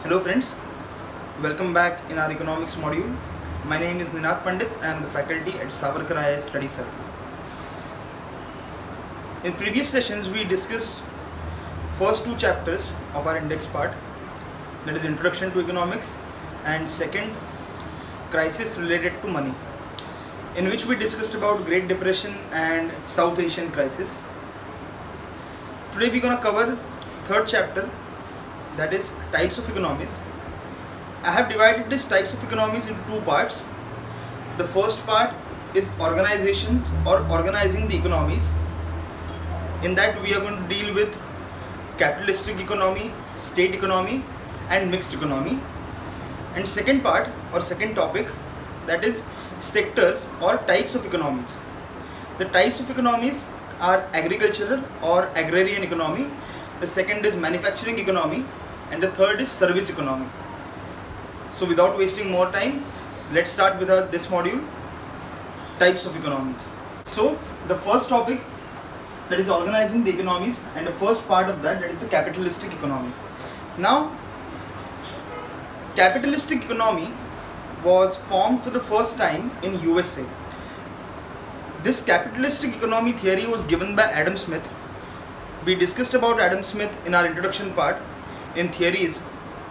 Hello friends, welcome back in our economics module. My name is Ninad Pandit. I am the faculty at Savarkar IAS Study Circle. In previous sessions we discussed first two chapters of our index part, that is Introduction to Economics, and second, Crisis related to money, in which we discussed about Great Depression and South Asian crisis. Today we are going to cover third chapter, that is types of economies. I have divided these types of economies into two parts. The first part is organizations or organizing the economies. In that we are going to deal with capitalistic economy, state economy and mixed economy. And second part or second topic, that is sectors or types of economies. The types of economies are agricultural or agrarian economy, the second is manufacturing economy, and the third is service economy. So without wasting more time, let's start with this module, types of economies. So the first topic, that is organizing the economies, and the first part of that is the capitalistic economy. Now, capitalistic economy was formed for the first time in USA. This capitalistic economy theory was given by Adam Smith. We discussed about Adam Smith in our introduction part in theories,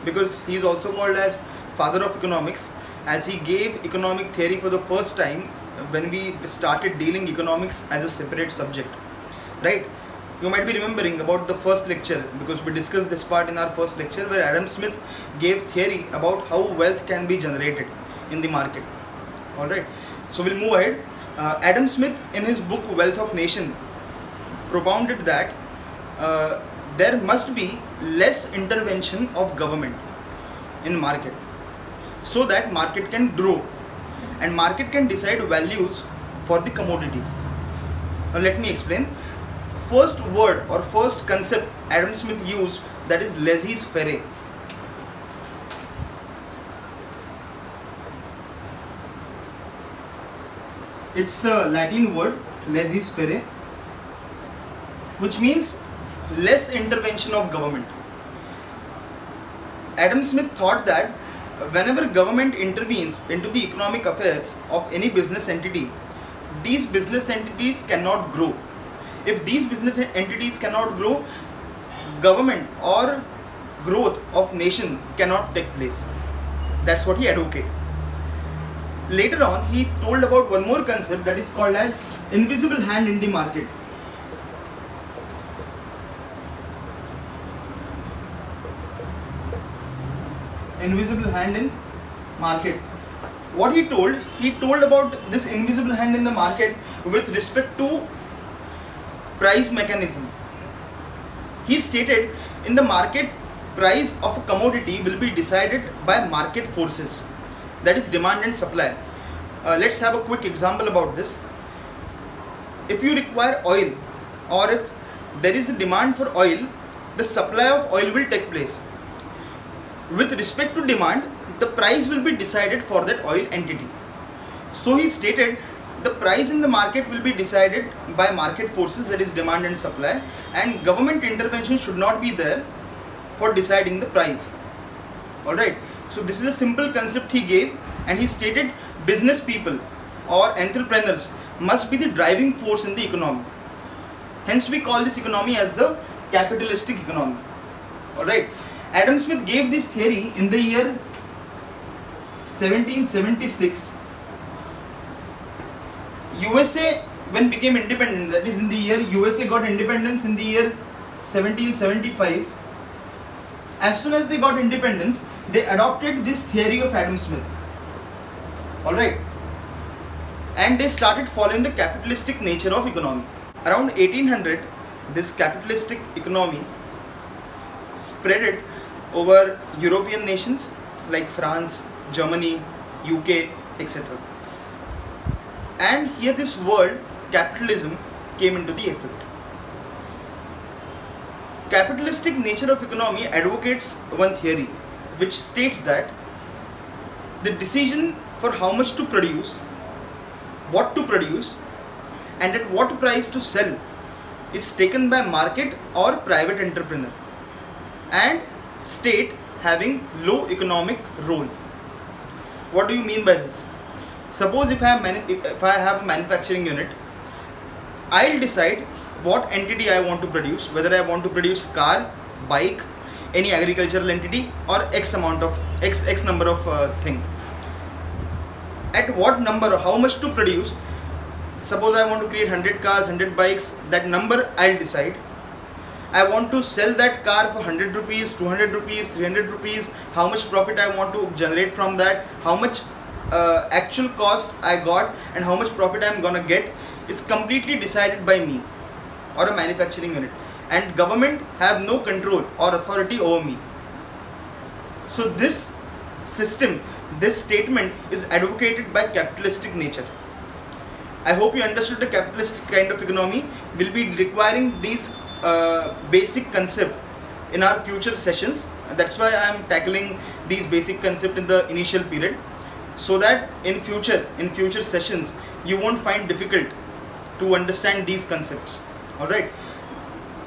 because he is also called as father of economics, as he gave economic theory for the first time when we started dealing economics as a separate subject, right? You might be remembering about the first lecture, because we discussed this part in our first lecture, where Adam Smith gave theory about how wealth can be generated in the market. Alright, so we'll move ahead. Adam Smith in his book Wealth of Nation propounded that there must be less intervention of government in market, so that market can grow and market can decide values for the commodities. Now let me explain. First word or first concept Adam Smith used, that is laissez-faire. It's a Latin word, laissez-faire, which means less intervention of government. Adam Smith thought that whenever government intervenes into the economic affairs of any business entity, these business entities cannot grow. If these business entities cannot grow, government or growth of nation cannot take place. That's what he advocated. Later on, he told about one more concept, that is called as invisible hand in the market. Invisible hand in market. What he told about this invisible hand in the market with respect to price mechanism. He stated, in the market, price of a commodity will be decided by market forces, that is demand and supply. Let's have a quick example about this. If you require oil, or if there is a demand for oil, the supply of oil will take place. With respect to demand, the price will be decided for that oil entity. So he stated, the price in the market will be decided by market forces, that is demand and supply, and government intervention should not be there for deciding the price. Alright, so this is a simple concept he gave, and he stated business people or entrepreneurs must be the driving force in the economy. Hence we call this economy as the capitalistic economy. Alright, Adam Smith gave this theory in the year 1776. USA when became independent, that is in the year USA got independence in the year 1775. As soon as they got independence, they adopted this theory of Adam Smith. Alright, and they started following the capitalistic nature of economy. Around 1800, this capitalistic economy spread over European nations like France, Germany, UK, etc. And here this word capitalism came into the effect. Capitalistic nature of economy advocates one theory which states that the decision for how much to produce, what to produce, and at what price to sell is taken by market or private entrepreneur, and state having low economic role. What do you mean by this? Suppose if I have a manufacturing unit, I'll decide what entity I want to produce, whether I want to produce car, bike, any agricultural entity, or X number of thing. At what number or how much to produce? Suppose I want to create 100 cars, 100 bikes, that number I'll decide. I want to sell that car for 100 rupees, 200 rupees, 300 rupees, how much profit I want to generate from that, how much actual cost I got and how much profit I am gonna get is completely decided by me or a manufacturing unit, and government have no control or authority over me. So this system, this statement is advocated by capitalistic nature. I hope you understood the capitalistic kind of economy. Will be requiring these basic concepts in our future sessions. That's why I am tackling these basic concepts in the initial period, so that in future sessions you won't find difficult to understand these concepts. Alright,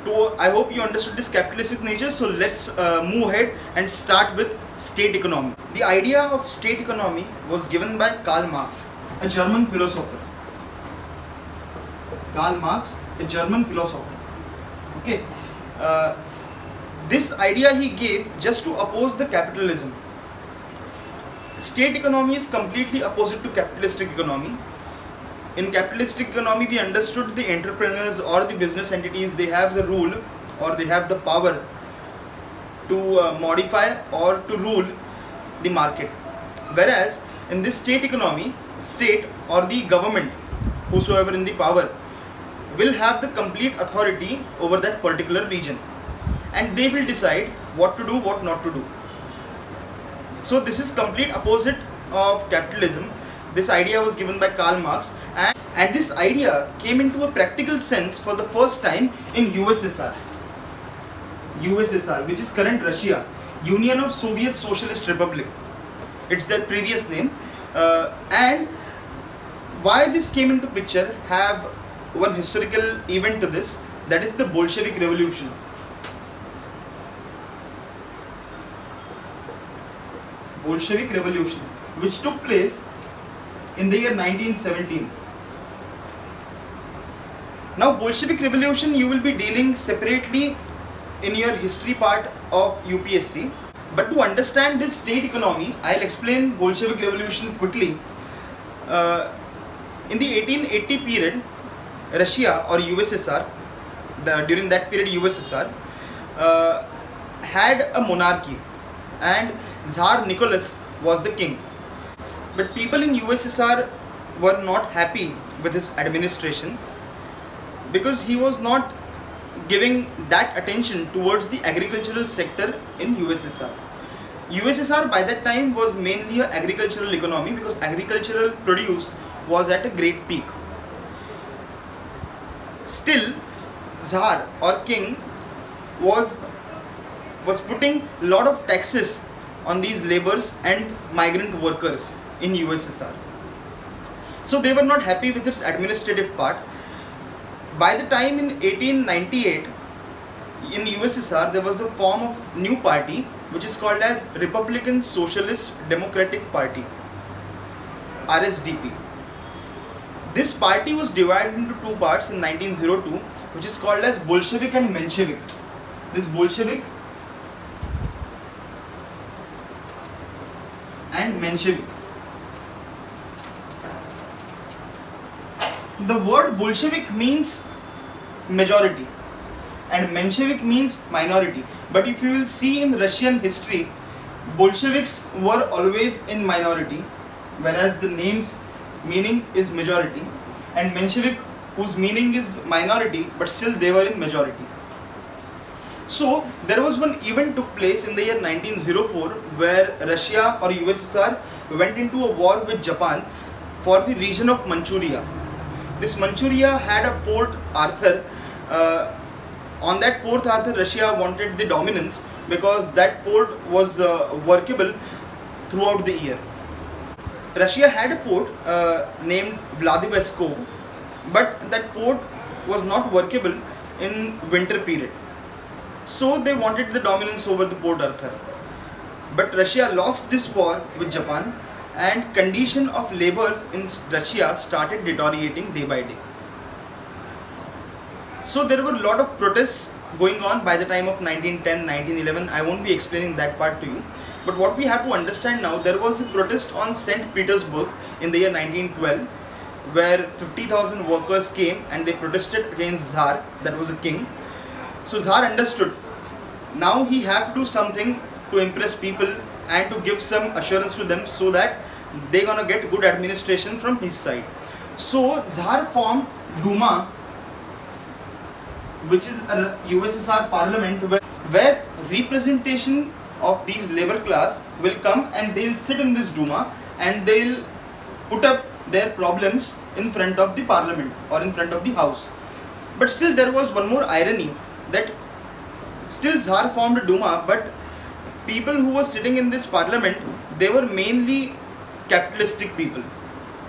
so I hope you understood this capitalistic nature. So let's move ahead and start with state economy. The idea of state economy was given by Karl Marx, a German philosopher. Karl Marx, a German philosopher. Okay, this idea he gave just to oppose the capitalism. State economy is completely opposite to capitalistic economy. In capitalistic economy, we understood the entrepreneurs or the business entities, they have the rule or they have the power to modify or to rule the market. Whereas in this state economy, state or the government, whosoever in the power, will have the complete authority over that particular region, and they will decide what to do, what not to do. So this is complete opposite of capitalism. This idea was given by Karl Marx, and this idea came into a practical sense for the first time in USSR, which is current Russia, Union of Soviet Socialist Republic. It's their previous name. And why this came into picture, have one historical event to this, that is the Bolshevik Revolution. Bolshevik Revolution, which took place in the year 1917. Now Bolshevik Revolution you will be dealing separately in your history part of UPSC, but to understand this state economy, I'll explain Bolshevik Revolution quickly. In the 1880 period, Russia or USSR, during that period USSR had a monarchy, and Tsar Nicholas was the king. But people in USSR were not happy with his administration, because he was not giving that attention towards the agricultural sector in USSR. USSR by that time was mainly an agricultural economy, because agricultural produce was at a great peak. Still, Tsar or king was putting a lot of taxes on these laborers and migrant workers in USSR. So they were not happy with its administrative part. By the time in 1898, in USSR there was a form of new party which is called as Republican Socialist Democratic Party, RSDP. This party was divided into two parts in 1902, which is called as Bolshevik and Menshevik. This Bolshevik and Menshevik. The word Bolshevik means majority and Menshevik means minority. But if you will see in Russian history, Bolsheviks were always in minority, whereas the name's meaning is majority, and Menshevik, whose meaning is minority, but still they were in majority. So there was one event took place in the year 1904 where Russia or USSR went into a war with Japan for the region of Manchuria. This Manchuria had a Port Arthur. On that Port Arthur, Russia wanted the dominance because that port was workable throughout the year. Russia had a port named Vladivostok, but that port was not workable in winter period. So they wanted the dominance over the Port Arthur. But Russia lost this war with Japan, and condition of laborers in Russia started deteriorating day by day. So there were a lot of protests going on by the time of 1910, 1911. I won't be explaining that part to you. But what we have to understand now, there was a protest on St. Petersburg in the year 1912, where 50,000 workers came and they protested against Tsar, that was a king. So Tsar understood, now he have to do something to impress people and to give some assurance to them so that they're gonna get good administration from his side. So Tsar formed Duma, which is a USSR parliament where representation of these labor class will come and they'll sit in this Duma and they'll put up their problems in front of the parliament or in front of the house. But still there was one more irony, that still Tsar formed a Duma, but people who were sitting in this parliament, they were mainly capitalistic people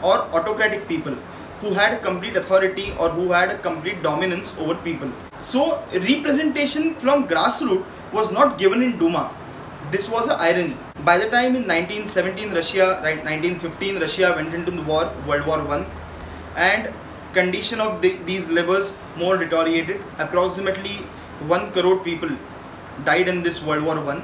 or autocratic people who had complete authority or who had a complete dominance over people. So representation from grassroots was not given in Duma. This was an irony. By the time in 1917 Russia, right, 1915 Russia went into the war, World War I, and condition of these laborers more deteriorated. Approximately 1 crore people died in this World War I,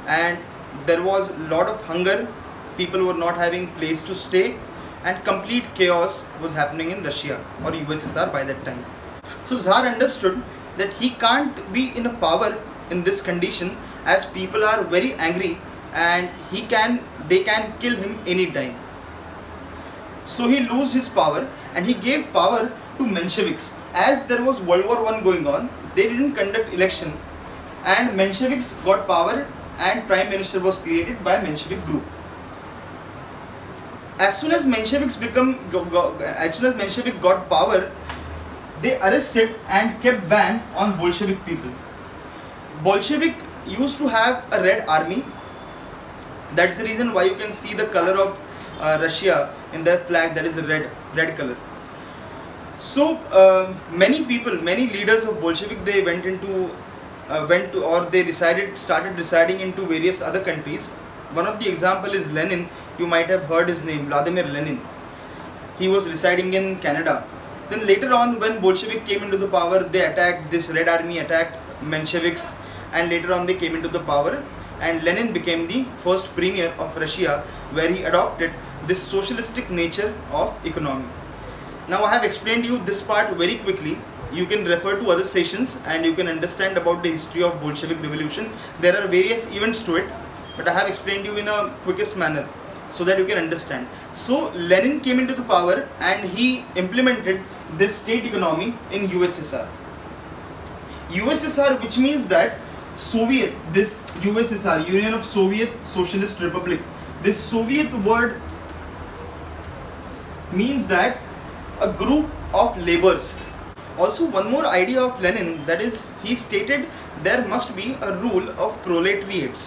and there was a lot of hunger. People were not having place to stay, and complete chaos was happening in Russia or USSR by that time. So Tsar understood that he can't be in a power in this condition, as people are very angry and they can kill him anytime. So he lose his power and he gave power to Mensheviks. As there was World War I going on, they didn't conduct election, and Mensheviks got power and Prime Minister was created by Menshevik group. As soon as Menshevik got power, they arrested and kept ban on Bolshevik people. Bolshevik used to have a red army. That's the reason why you can see the color of Russia in their flag, that is the red color. So many people, many leaders of Bolshevik, they started residing into various other countries. One of the example is Lenin. You might have heard his name, Vladimir Lenin. He was residing in Canada. Then later on, when Bolshevik came into the power, they attacked, this Red Army attacked Mensheviks, and later on they came into the power, and Lenin became the first premier of Russia, where he adopted this socialistic nature of economy. Now I have explained you this part very quickly. You can refer to other sessions and you can understand about the history of Bolshevik revolution. There are various events to it, but I have explained you in a quickest manner so that you can understand. So Lenin came into the power and he implemented this state economy in USSR. USSR, which means that Soviet, this USSR, Union of Soviet Socialist Republic, this Soviet word means that a group of laborers. Also one more idea of Lenin, that is, he stated there must be a rule of proletariats.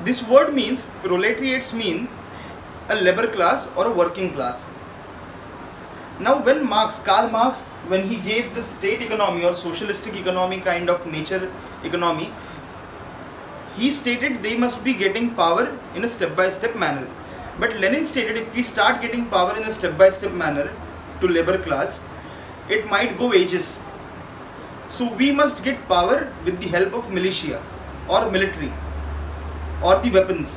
This word means, proletariats mean a labor class or a working class. Now when Karl Marx, when he gave the state economy or socialistic economy kind of nature economy, he stated they must be getting power in a step-by-step manner. But Lenin stated if we start getting power in a step-by-step manner to labor class, it might go ages. So we must get power with the help of militia or military or the weapons.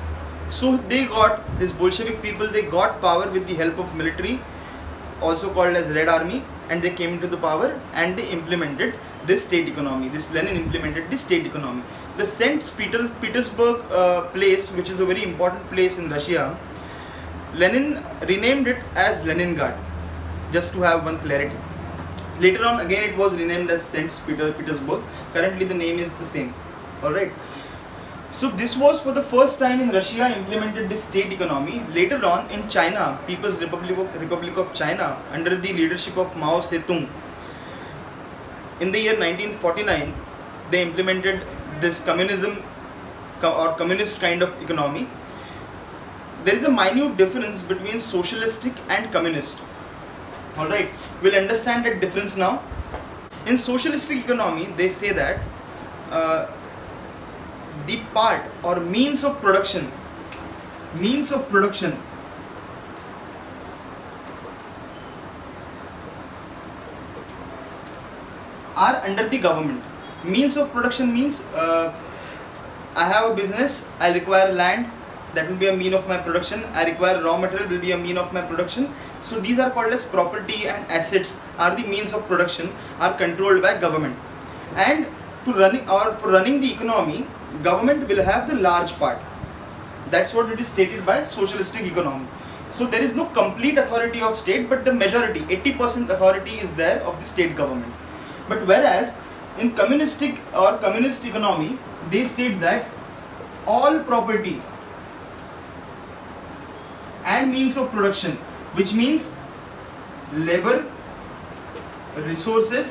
So they got, this Bolshevik people, they got power with the help of military, also called as Red Army, and they came into the power and they implemented this state economy. This Lenin implemented the state economy. The St. Petersburg place, which is a very important place in Russia, Lenin renamed it as Leningrad, just to have one clarity. Later on again it was renamed as St. Petersburg. Currently the name is the same. Alright. So this was for the first time in Russia implemented this state economy. Later on in China, People's Republic of China, under the leadership of Mao Zedong, in the year 1949, they implemented this communism or communist kind of economy. There is a minute difference between socialistic and communist. Alright, we'll understand that difference now. In socialistic economy, they say that the part or means of production are under the government. Means of production means I have a business, I require land, that will be a mean of my production. I require raw material, will be a mean of my production. So these are called as property and assets are the means of production, are controlled by government. And for running the economy, government will have the large part. That's what it is stated by socialistic economy. So there is no complete authority of state, but the majority, 80% authority is there of the state government. But whereas in communistic or communist economy, they state that all property and means of production, which means labor, resources,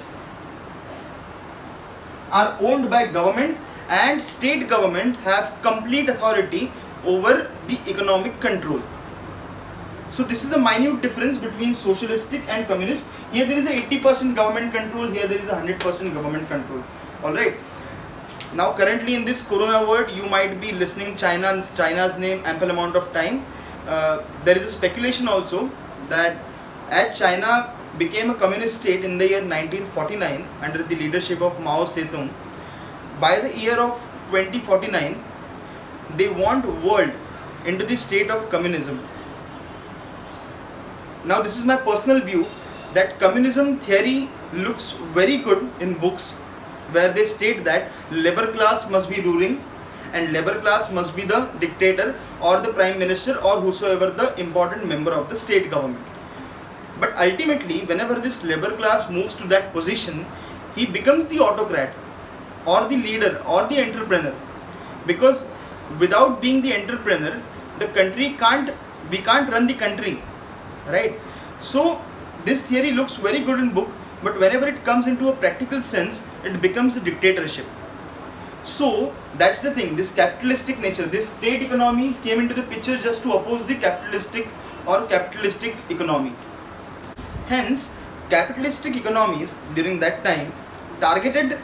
are owned by government, and state government have complete authority over the economic control. So this is a minute difference between socialistic and communist. Here there is a 80% government control, here there is a 100% government control. Alright. Now currently in this corona world, you might be listening China's name ample amount of time. There is a speculation also that as China became a communist state in the year 1949 under the leadership of Mao Zedong, by the year of 2049 they want world into the state of communism. Now this is my personal view that communism theory looks very good in books where they state that labor class must be ruling and labor class must be the dictator or the prime minister or whosoever the important member of the state government. But ultimately, whenever this labor class moves to that position, he becomes the autocrat or the leader or the entrepreneur, because without being the entrepreneur, the country we can't run the country, right? So this theory looks very good in book, but whenever it comes into a practical sense, it becomes a dictatorship. So that's the thing, this capitalistic nature, this state economy came into the picture just to oppose the capitalistic economy. Hence, capitalistic economies during that time targeted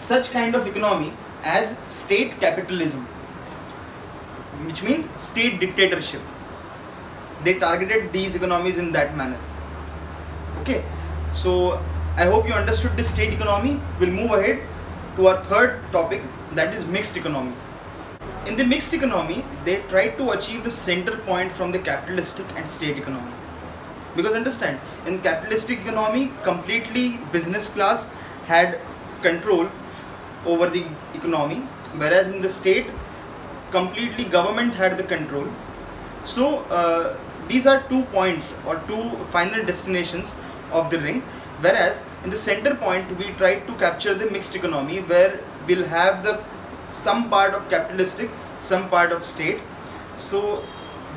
such kind of economy as state capitalism, which means state dictatorship. They targeted these economies in that manner. Okay, so I hope you understood this state economy. We'll move ahead to our third topic, that is mixed economy. In the mixed economy, they tried to achieve the center point from the capitalistic and state economy. Because understand, in capitalistic economy, completely business class had control over the economy, whereas in the state, completely government had the control. So these are 2 points or 2 final destinations of the ring, whereas in the center point we try to capture the mixed economy where we'll have some part of capitalistic, some part of state. So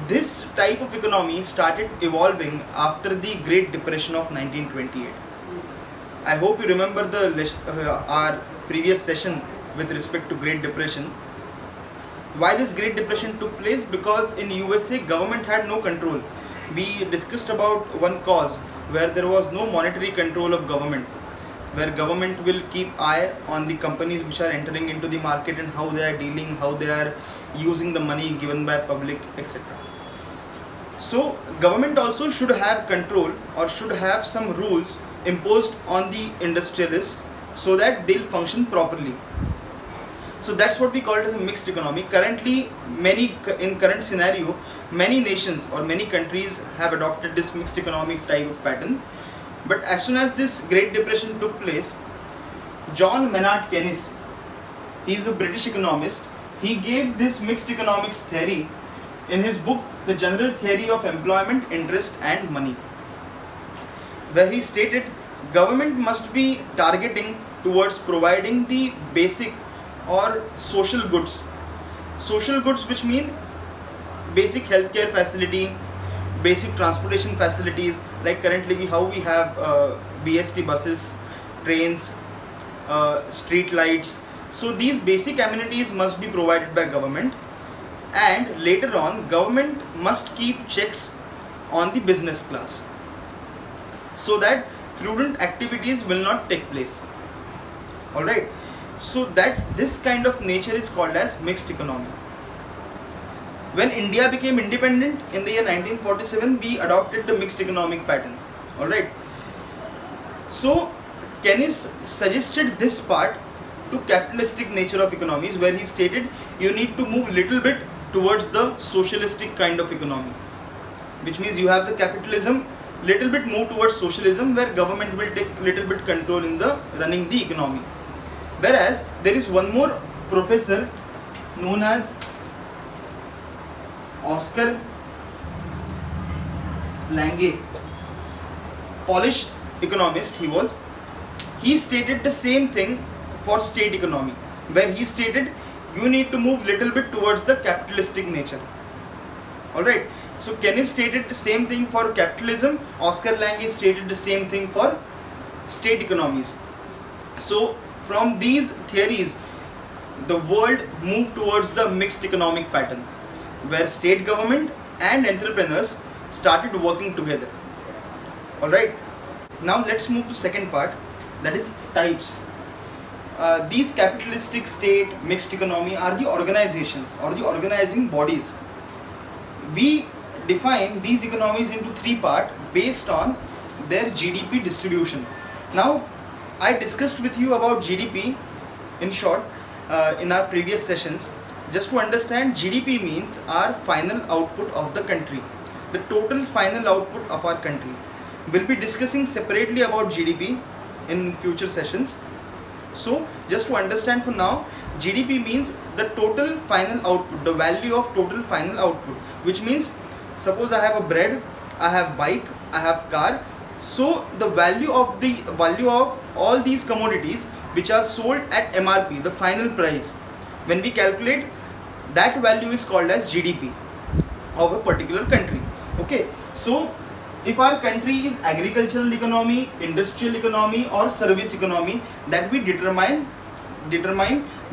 this type of economy started evolving after the Great Depression of 1928. I hope you remember our previous session with respect to Great Depression. Why this Great Depression took place? Because in USA government had no control. We discussed about one cause where there was no monetary control of government, where government will keep eye on the companies which are entering into the market and how they are dealing, how they are using the money given by public, etc. So government also should have control or should have some rules imposed on the industrialists so that they'll function properly. So that's what we call it as a mixed economy. Currently, in current scenario, many nations or many countries have adopted this mixed economic type of pattern. But as soon as this Great Depression took place, John Maynard Keynes, he is a British economist, he gave this mixed economics theory in his book The General Theory of Employment, Interest and Money, where he stated government must be targeting towards providing the basic or social goods. Social goods which mean basic healthcare facility, basic transportation facilities, like currently how we have BST buses, trains, street lights. So these basic amenities must be provided by government, and later on government must keep checks on the business class so that prudent activities will not take place. Alright, So that this kind of nature is called as mixed economy. When India became independent in the year 1947, we adopted the mixed economic pattern. Alright. So Keynes suggested this part to capitalistic nature of economies, where he stated you need to move little bit towards the socialistic kind of economy, which means you have the capitalism, little bit move towards socialism, where government will take little bit control in the running the economy. Whereas there is one more professor known as Oscar Lange, Polish economist he stated the same thing for state economy, where he stated you need to move little bit towards the capitalistic nature. Alright, so Keynes stated the same thing for capitalism, Oscar Lange stated the same thing for state economies. So from these theories, the world moved towards the mixed economic pattern, where state government and entrepreneurs started working together. Alright, now let's move to second part, that is types. These capitalistic state, mixed economy are the organizations or the organizing bodies. We define these economies into three parts based on their GDP distribution. Now I discussed with you about GDP in short in our previous sessions. Just to understand, GDP means our final output of the country, the total final output of our country. We'll be discussing separately about GDP in future sessions. So just to understand for now, GDP means the total final output, the value of total final output, which means suppose I have a bread, I have bike, I have car. So the value of all these commodities which are sold at MRP, the final price, when we calculate, that value is called as GDP of a particular country. Okay, so if our country is agricultural economy, industrial economy or service economy, that we determine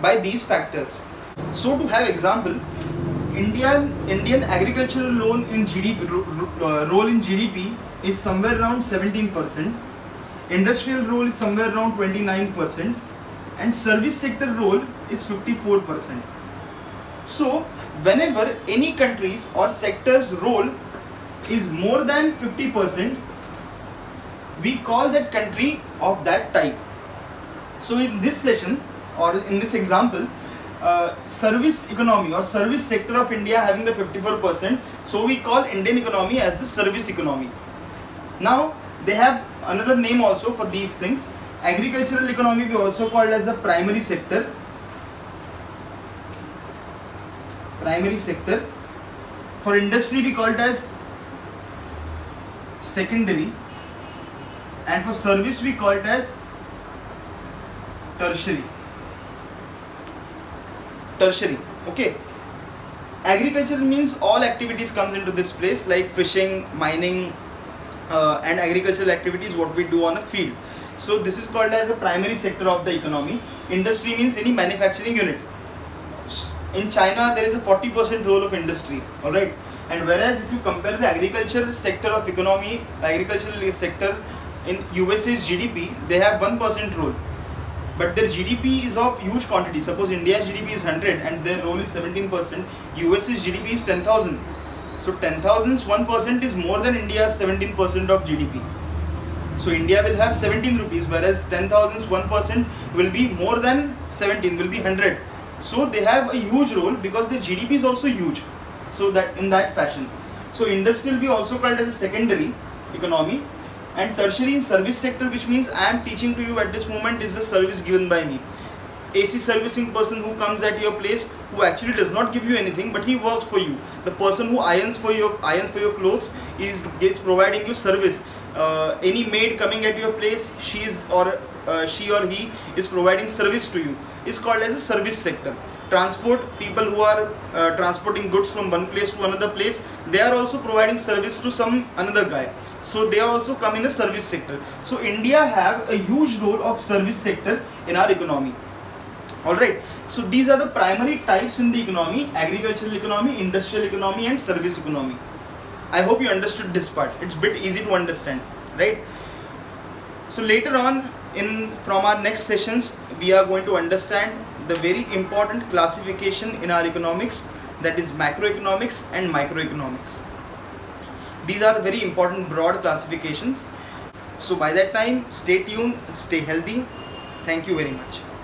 by these factors. So to have example, Indian agricultural loan in GDP role in GDP is somewhere around 17%, industrial role is somewhere around 29%, and service sector role is 54%. So whenever any country's or sector's role is more than 50%, we call that country of that type. So in this session or in this example, service economy or service sector of India having the 54%, so we call Indian economy as the service economy. Now they have another name also for these things. Agricultural economy we also called as the primary sector. For industry we call it as secondary, and for service we call it as tertiary. Okay, agriculture means all activities comes into this place, like fishing, mining and agricultural activities what we do on a field. So this is called as a primary sector of the economy. Industry means any manufacturing unit. In China there is a 40% role of industry. Alright, and whereas if you compare the agricultural sector of economy, agricultural sector in USA's GDP, they have 1% role, but their GDP is of huge quantity. Suppose India's GDP is 100 and their role is 17%, USA's GDP is 10,000. So 10,000's 1% is more than India's 17% of GDP. So India will have 17 rupees, whereas 10,000's 1% will be more than 17, will be 100. So they have a huge role because their GDP is also huge. So that in that fashion. So industrial we also called as a secondary economy, and tertiary in service sector, which means I am teaching to you at this moment is the service given by me. AC servicing person who comes at your place, who actually does not give you anything, but he works for you. The person who irons for your clothes is providing you service. Any maid coming at your place, she or he is providing service to you, is called as a service sector. Transport, people who are transporting goods from one place to another place, they are also providing service to some another guy. So they also come in a service sector. So India have a huge role of service sector in our economy. Alright, so these are the primary types in the economy: agricultural economy, industrial economy and service economy. I hope you understood this part. It's a bit easy to understand, right? So later on From our next sessions, we are going to understand the very important classification in our economics, that is macroeconomics and microeconomics. These are very important broad classifications. So by that time, stay tuned, stay healthy. Thank you very much.